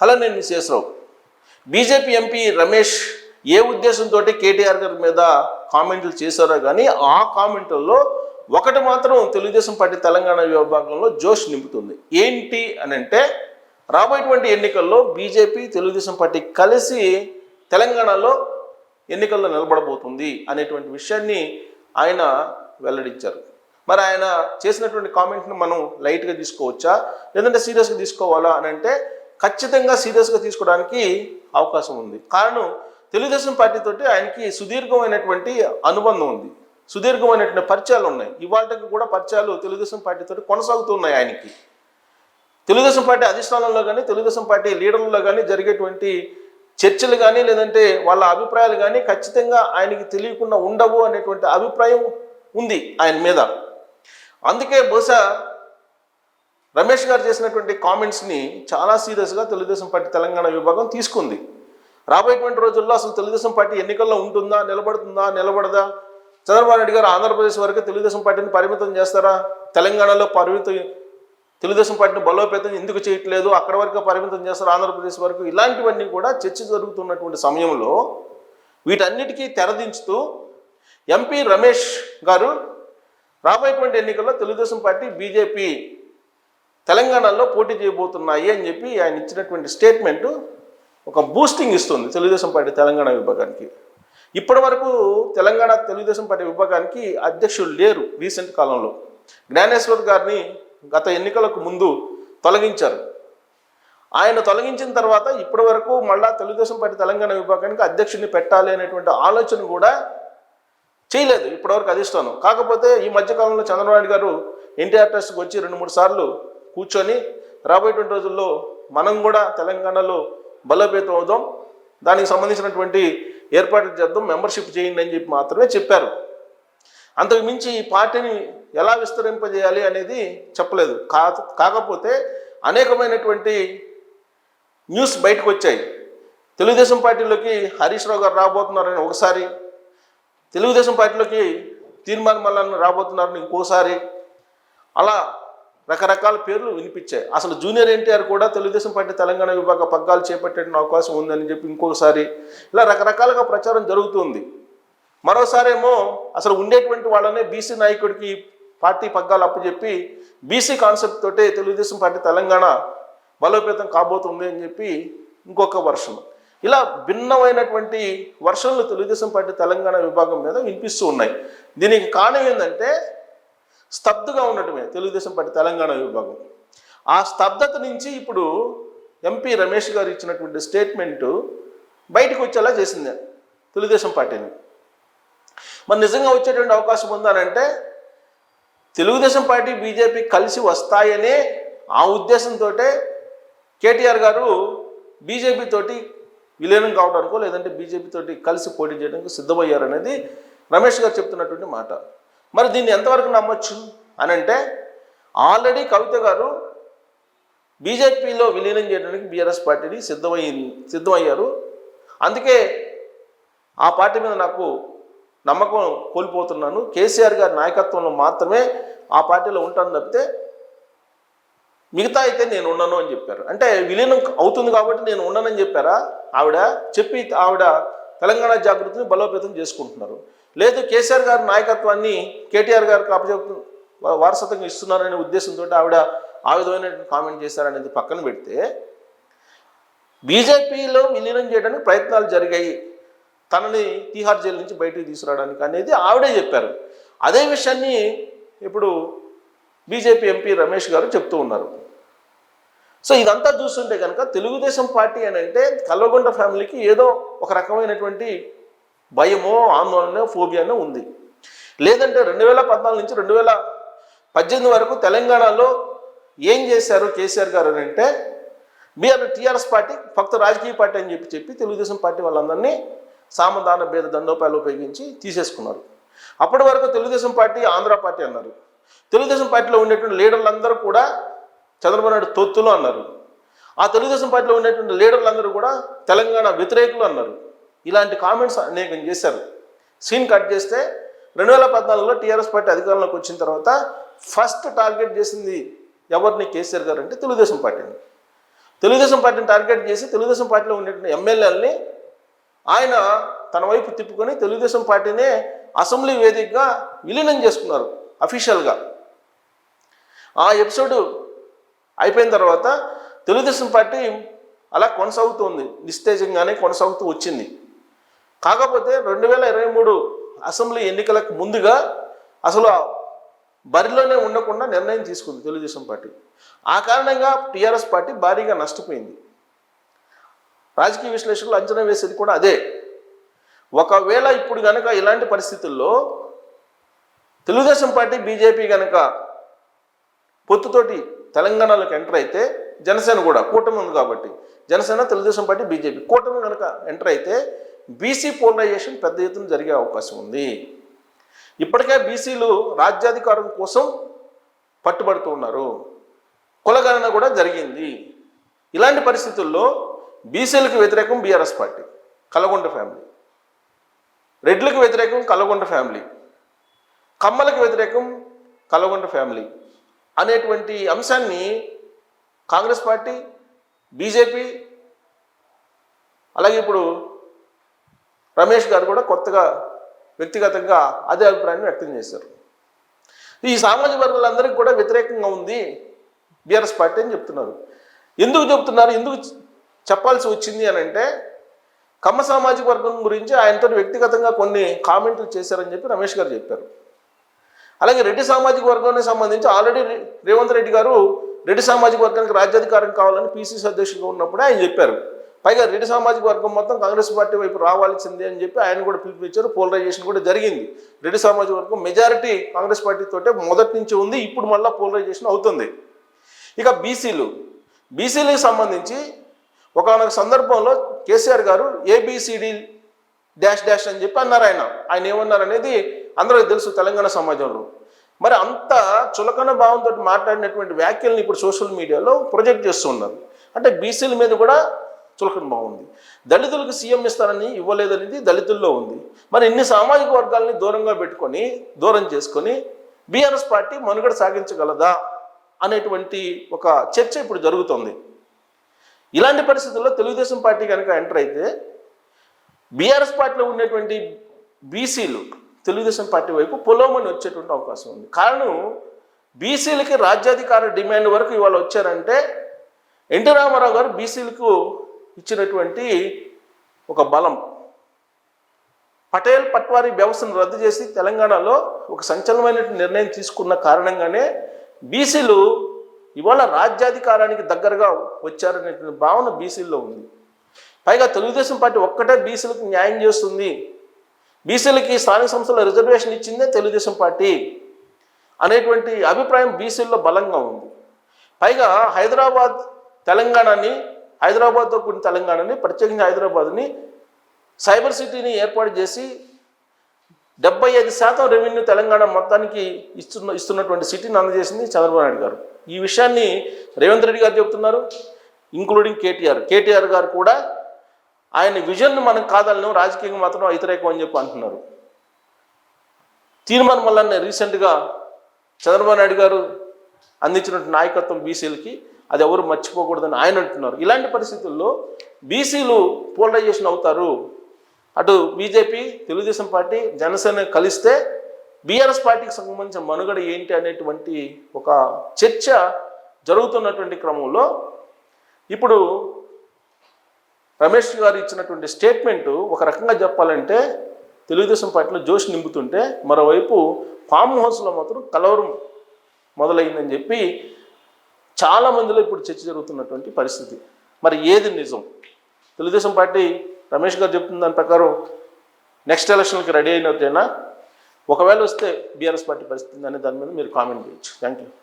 Hello, నేను మీ Sesha Rao. BJP MP Ramesh ఏ ఉద్దేశంతో కేటీఆర్ గారి మీద కామెంట్లు చేశారో కానీ ఆ కామెంట్లలో ఒకటి మాత్రం తెలుగుదేశం పార్టీ తెలంగాణ విభాగంలో జోష్ నింపుతుంది. ఏంటి అని అంటే, రాబోయేటువంటి ఎన్నికల్లో బీజేపీ తెలుగుదేశం పార్టీ కలిసి తెలంగాణలో ఎన్నికల్లో నిలబడబోతుంది అనేటువంటి విషయాన్ని ఆయన వెల్లడించారు. మరి ఆయన చేసినటువంటి కామెంట్ని మనం లైట్గా తీసుకోవచ్చా, లేదంటే సీరియస్గా తీసుకోవాలా అని అంటే, ఖచ్చితంగా సీరియస్గా తీసుకోవడానికి అవకాశం ఉంది. కారణం, తెలుగుదేశం పార్టీతోటి ఆయనకి సుదీర్ఘమైనటువంటి అనుబంధం ఉంది, సుదీర్ఘమైనటువంటి పరిచయాలు ఉన్నాయి. ఇవాళకి కూడా పరిచయాలు తెలుగుదేశం పార్టీతోటి కొనసాగుతున్నాయి. ఆయనకి తెలుగుదేశం పార్టీ అధిష్టానంలో కానీ తెలుగుదేశం పార్టీ లీడర్లలో కానీ జరిగేటువంటి చర్చలు కానీ లేదంటే వాళ్ళ అభిప్రాయాలు కానీ ఖచ్చితంగా ఆయనకి తెలియకుండా ఉండవు అనేటువంటి అభిప్రాయం ఉంది ఆయన మీద. అందుకే బహుశా రమేష్ గారు చేసినటువంటి కామెంట్స్ని చాలా సీరియస్గా తెలుగుదేశం పార్టీ తెలంగాణ విభాగం తీసుకుంది. రాబోయేటువంటి రోజుల్లో అసలు తెలుగుదేశం పార్టీ ఎన్నికల్లో ఉంటుందా, నిలబడుతుందా, నిలబడదా, చంద్రబాబు నాయుడు గారు ఆంధ్రప్రదేశ్ వరకు తెలుగుదేశం పార్టీని పరిమితం చేస్తారా, తెలంగాణలో తెలుగుదేశం పార్టీని బలోపేతం ఎందుకు చేయట్లేదు, అక్కడ వరకు పరిమితం చేస్తారు ఆంధ్రప్రదేశ్ వరకు, ఇలాంటివన్నీ కూడా చర్చ జరుగుతున్నటువంటి సమయంలో వీటన్నిటికీ తెరదించుతూ ఎంపీ రమేష్ గారు రాబోయేటువంటి ఎన్నికల్లో తెలుగుదేశం పార్టీ బీజేపీ తెలంగాణలో పోటీ చేయబోతున్నాయి అని చెప్పి ఆయన ఇచ్చినటువంటి స్టేట్మెంటు ఒక బూస్టింగ్ ఇస్తుంది తెలుగుదేశం పార్టీ తెలంగాణ విభాగానికి. ఇప్పటి వరకు తెలంగాణ తెలుగుదేశం పార్టీ విభాగానికి అధ్యక్షులు లేరు. రీసెంట్ కాలంలో జ్ఞానేశ్వర్ గారిని గత ఎన్నికలకు ముందు తొలగించారు. ఆయన తొలగించిన తర్వాత ఇప్పటి వరకు మళ్ళా తెలుగుదేశం పార్టీ తెలంగాణ విభాగానికి అధ్యక్షుడిని పెట్టాలి అనేటువంటి ఆలోచన కూడా చేయలేదు ఇప్పటివరకు అధిష్టానం. కాకపోతే ఈ మధ్యకాలంలో చంద్రబాబు నాయుడు గారు ఎన్టీఆర్ ట్రస్ట్కి వచ్చి 2-3 సార్లు కూర్చొని రాబోయేటువంటి రోజుల్లో మనం కూడా తెలంగాణలో బలోపేతం అవుదాం, దానికి సంబంధించినటువంటి ఏర్పాట్లు చేద్దాం, మెంబర్షిప్ చేయండి అని చెప్పి మాత్రమే చెప్పారు. అంతకు మించి ఈ పార్టీని ఎలా విస్తరింపజేయాలి అనేది చెప్పలేదు. కాకపోతే అనేకమైనటువంటి న్యూస్ బయటకు వచ్చాయి. తెలుగుదేశం పార్టీలోకి హరీష్ రావు గారు రాబోతున్నారని ఒకసారి, తెలుగుదేశం పార్టీలోకి తీర్మానం మల్లన్న రాబోతున్నారని ఇంకోసారి, అలా రకరకాల పేర్లు వినిపించాయి. అసలు జూనియర్ ఎన్టీఆర్ కూడా తెలుగుదేశం పార్టీ తెలంగాణ విభాగ పగ్గాలు చేపట్టే అవకాశం ఉందని చెప్పి ఇంకొకసారి, ఇలా రకరకాలుగా ప్రచారం జరుగుతుంది. మరోసారేమో అసలు ఉండేటువంటి వాళ్ళనే బీసీ నాయకుడికి పార్టీ పగ్గాలు అప్పచెప్పి బీసీ కాన్సెప్ట్ తోటే తెలుగుదేశం పార్టీ తెలంగాణ బలోపేతం కాబోతుంది అని చెప్పి ఇంకొక వర్షన్. ఇలా భిన్నమైనటువంటి వర్షన్లు తెలుగుదేశం పార్టీ తెలంగాణ విభాగం మీద వినిపిస్తూ ఉన్నాయి. దీనికి కారణం ఏంటంటే, స్తబ్దుగా ఉండటమే తెలుగుదేశం పార్టీ తెలంగాణ విభాగం. ఆ స్తబ్దత నుంచి ఇప్పుడు ఎంపీ రమేష్ గారు ఇచ్చినటువంటి స్టేట్మెంటు బయటకు వచ్చేలా చేసింది తెలుగుదేశం పార్టీని. మరి నిజంగా వచ్చేటువంటి అవకాశం ఉందనంటే, తెలుగుదేశం పార్టీ బీజేపీ కలిసి వస్తాయనే ఆ ఉద్దేశంతో కేటీఆర్ గారు బీజేపీ తోటి విలీనం కావడానికో లేదంటే బీజేపీ తోటి కలిసి పోటీ చేయడానికి సిద్ధమయ్యారనేది రమేష్ గారు చెప్తున్నటువంటి మాట. మరి దీన్ని ఎంతవరకు నమ్మొచ్చు అని అంటే, ఆల్రెడీ కవిత గారు బీజేపీలో విలీనం చేయడానికి బీఆర్ఎస్ పార్టీని సిద్ధమయ్యారు. అందుకే ఆ పార్టీ మీద నాకు నమ్మకం కోల్పోతున్నాను, కేసీఆర్ గారి నాయకత్వంలో మాత్రమే ఆ పార్టీలో ఉంటాను తప్పితే మిగతా అయితే నేను ఉండను అని చెప్పారు. అంటే విలీనం అవుతుంది కాబట్టి నేను ఉండనని చెప్పారా ఆవిడ? చెప్పి ఆవిడ తెలంగాణ జాగృతిని బలోపేతం చేసుకుంటున్నారు. లేదు, కేసీఆర్ గారి నాయకత్వాన్ని కేటీఆర్ గారికి వారసత్వంగా ఇస్తున్నారనే ఉద్దేశంతో ఆవిడ ఆ విధమైన కామెంట్ చేశారనేది పక్కన పెడితే, బీజేపీలో విలీనం చేయడానికి ప్రయత్నాలు జరిగాయి, తనని తీహార్ జైలు నుంచి బయటికి తీసుకురావడానికి అనేది ఆవిడే చెప్పారు. అదే విషయాన్ని ఇప్పుడు బీజేపీ ఎంపీ రమేష్ గారు చెప్తూ ఉన్నారు. సో ఇదంతా చూస్తుంటే కనుక తెలుగుదేశం పార్టీ అని అంటే కల్వకుంట్ల ఫ్యామిలీకి ఏదో ఒక రకమైనటువంటి భయమో ఆందోళన ఫోబియానో ఉంది. లేదంటే 2014 నుంచి 2018 వరకు తెలంగాణలో ఏం చేశారు కేసీఆర్ గారు అని అంటే, టీఆర్ఎస్ పార్టీ ఫక్త రాజకీయ పార్టీ అని చెప్పి తెలుగుదేశం పార్టీ వాళ్ళందరినీ సామధాన భేద దండోపాయాలు ఉపయోగించి తీసేసుకున్నారు. అప్పటి వరకు తెలుగుదేశం పార్టీ ఆంధ్ర పార్టీ అన్నారు. తెలుగుదేశం పార్టీలో ఉండేటువంటి లీడర్లందరూ కూడా చంద్రబాబు నాయుడు తొత్తులు అన్నారు. ఆ తెలుగుదేశం పార్టీలో ఉండేటువంటి లీడర్లందరూ కూడా తెలంగాణ వ్యతిరేకులు అన్నారు. ఇలాంటి కామెంట్స్ అనేకం చేశారు. సీన్ కట్ చేస్తే 2014లో టీఆర్ఎస్ పార్టీ అధికారంలోకి వచ్చిన తర్వాత ఫస్ట్ టార్గెట్ చేసింది ఎవరిని? కేసీఆర్ గారు అంటే తెలుగుదేశం పార్టీని. తెలుగుదేశం పార్టీని టార్గెట్ చేసి తెలుగుదేశం పార్టీలో ఉండేటువంటి ఎమ్మెల్యేలని ఆయన తన వైపు తిప్పుకొని తెలుగుదేశం పార్టీనే అసెంబ్లీ వేదికగా విలీనం చేసుకున్నారు అఫీషియల్గా. ఆ ఎపిసోడ్ అయిపోయిన తర్వాత తెలుగుదేశం పార్టీ అలా కొనసాగుతుంది, నిస్తేజంగానే కొనసాగుతూ వచ్చింది. కాకపోతే 2023 అసెంబ్లీ ఎన్నికలకు ముందుగా అసలు బరిలోనే ఉండకుండా నిర్ణయం తీసుకుంది తెలుగుదేశం పార్టీ. ఆ కారణంగా టీఆర్ఎస్ పార్టీ భారీగా నష్టపోయింది. రాజకీయ విశ్లేషకులు అంచనా వేసేది కూడా అదే. ఒకవేళ ఇప్పుడు కనుక ఇలాంటి పరిస్థితుల్లో తెలుగుదేశం పార్టీ బీజేపీ కనుక పొత్తుతోటి తెలంగాణలోకి ఎంటర్ అయితే, జనసేన కూడా కూటమి ఉంది కాబట్టి జనసేన, తెలుగుదేశం పార్టీ, బీజేపీ కూటమి కనుక ఎంటర్ అయితే బీసీ పోలరైజేషన్ పెద్ద ఎత్తున జరిగే అవకాశం ఉంది. ఇప్పటికే బీసీలు రాజ్యాధికారం కోసం పట్టుబడుతూ ఉన్నారు, కులగణన కూడా జరిగింది. ఇలాంటి పరిస్థితుల్లో బీసీలకు వ్యతిరేకం బీఆర్ఎస్ పార్టీ, కలగొండ ఫ్యామిలీ, రెడ్లకు వ్యతిరేకం కలగొండ ఫ్యామిలీ, కమ్మలకు వ్యతిరేకం కలగొండ ఫ్యామిలీ అనేటువంటి అంశాన్ని కాంగ్రెస్ పార్టీ, బీజేపీ, అలాగే ఇప్పుడు రమేష్ గారు కూడా కొత్తగా వ్యక్తిగతంగా అదే అభిప్రాయాన్ని వ్యక్తం చేశారు. ఈ సామాజిక వర్గాలందరికీ కూడా వ్యతిరేకంగా ఉంది బీఆర్ఎస్ పార్టీ అని చెప్తున్నారు. ఎందుకు చెప్తున్నారు, ఎందుకు చెప్పాల్సి వచ్చింది అని అంటే, కమ్మ సామాజిక వర్గం గురించి ఆయనతో వ్యక్తిగతంగా కొన్ని కామెంట్లు చేశారని చెప్పి రమేష్ గారు చెప్పారు. అలాగే రెడ్డి సామాజిక వర్గానికి సంబంధించి ఆల్రెడీ రేవంత్ రెడ్డి గారు రెడ్డి సామాజిక వర్గానికి రాజ్యాధికారం కావాలని పీసీసీ అధ్యక్షుడిగా ఉన్నప్పుడే ఆయన చెప్పారు. పైగా రెడ్డి సామాజిక వర్గం మొత్తం కాంగ్రెస్ పార్టీ వైపు రావాల్సిందే అని చెప్పి ఆయన కూడా పిలుపునిచ్చారు. పోలరైజేషన్ కూడా జరిగింది. రెడ్డి సామాజిక వర్గం మెజారిటీ కాంగ్రెస్ పార్టీతోటే మొదటి నుంచి ఉంది, ఇప్పుడు మళ్ళీ పోలరైజేషన్ అవుతుంది. ఇక బీసీలకు సంబంధించి ఒకనొక సందర్భంలో కేసీఆర్ గారు ఏబిసిడి డాష్ డాష్ అని చెప్పి అన్నారు. ఆయన ఏమన్నారు అనేది అందరికీ తెలుసు తెలంగాణ సమాజంలో. మరి అంత చులకన భావంతో మాట్లాడినటువంటి వ్యాఖ్యల్ని ఇప్పుడు సోషల్ మీడియాలో ప్రొజెక్ట్ చేస్తూ ఉన్నారు. అంటే బీసీల మీద కూడా చులకన భావం ఉంది. దళితులకు సీఎం ఇస్తారని ఇవ్వలేదనేది దళితుల్లో ఉంది. మరి ఇన్ని సామాజిక వర్గాలని దూరం చేసుకొని బీఆర్ఎస్ పార్టీ మనుగడ సాగించగలదా అనేటువంటి ఒక చర్చ ఇప్పుడు జరుగుతుంది. ఇలాంటి పరిస్థితుల్లో తెలుగుదేశం పార్టీ కనుక ఎంటర్ అయితే బీఆర్ఎస్ పార్టీలో ఉండేటువంటి బీసీలు తెలుగుదేశం పార్టీ వైపు పొలోమని వచ్చేటువంటి అవకాశం ఉంది. కారణం, బీసీలకి రాజ్యాధికార డిమాండ్ వరకు ఇవాళ వచ్చారంటే ఎన్టీ రామారావు గారు బీసీలకు ఇచ్చినటువంటి ఒక బలం. పటేల్ పట్వారీ వ్యవస్థను రద్దు చేసి తెలంగాణలో ఒక సంచలనమైన నిర్ణయం తీసుకున్న కారణంగానే బీసీలు ఇవాళ రాజ్యాధికారానికి దగ్గరగా వచ్చారనేటువంటి భావన బీసీల్లో ఉంది. పైగా తెలుగుదేశం పార్టీ ఒక్కటే బీసీలకు న్యాయం చేస్తుంది, బీసీలకి స్థానిక సంస్థల రిజర్వేషన్ ఇచ్చిందే తెలుగుదేశం పార్టీ అనేటువంటి అభిప్రాయం బీసీల్లో బలంగా ఉంది. పైగా హైదరాబాద్తో కూడిన తెలంగాణని, ప్రత్యేకంగా హైదరాబాద్ని సైబర్ సిటీని ఏర్పాటు చేసి 75% రెవెన్యూ తెలంగాణ మొత్తానికి ఇస్తున్నటువంటి సిటీని అందజేసింది చంద్రబాబు నాయుడు గారు. ఈ విషయాన్ని రేవంత్ రెడ్డి గారు చెబుతున్నారు, ఇంక్లూడింగ్ కేటీఆర్ గారు కూడా ఆయన విజన్ మనం కాదలను, రాజకీయంగా మాత్రం వ్యతిరేకం అని చెప్పి అంటున్నారు. తీర్మానం వల్ల రీసెంట్గా చంద్రబాబు నాయుడు గారు అందించినటువంటి నాయకత్వం బీసీలకి అది ఎవరు మర్చిపోకూడదని ఆయన అంటున్నారు. ఇలాంటి పరిస్థితుల్లో బీసీలు పోలరైజేషన్ అవుతారు. అటు బీజేపీ, తెలుగుదేశం పార్టీ, జనసేన కలిస్తే బీఆర్ఎస్ పార్టీకి సంబంధించిన మనుగడ ఏంటి అనేటువంటి ఒక చర్చ జరుగుతున్నటువంటి క్రమంలో ఇప్పుడు రమేష్ గారు ఇచ్చినటువంటి స్టేట్మెంటు ఒక రకంగా చెప్పాలంటే తెలుగుదేశం పార్టీలో జోష్ నింపుతుంటే, మరోవైపు ఫామ్ హౌస్లో మాత్రం కలవరం మొదలైందని చెప్పి చాలామందిలో ఇప్పుడు చర్చ జరుగుతున్నటువంటి పరిస్థితి. మరి ఏది నిజం? తెలుగుదేశం పార్టీ రమేష్ గారు చెప్తున్న దాని ప్రకారం నెక్స్ట్ ఎలక్షన్కి రెడీ అయినట్టేనా? ఒకవేళ వస్తే బీఆర్ఎస్ పార్టీ పరిస్థితి అనే దాని మీద మీరు కామెంట్ చేయొచ్చు. Thank you.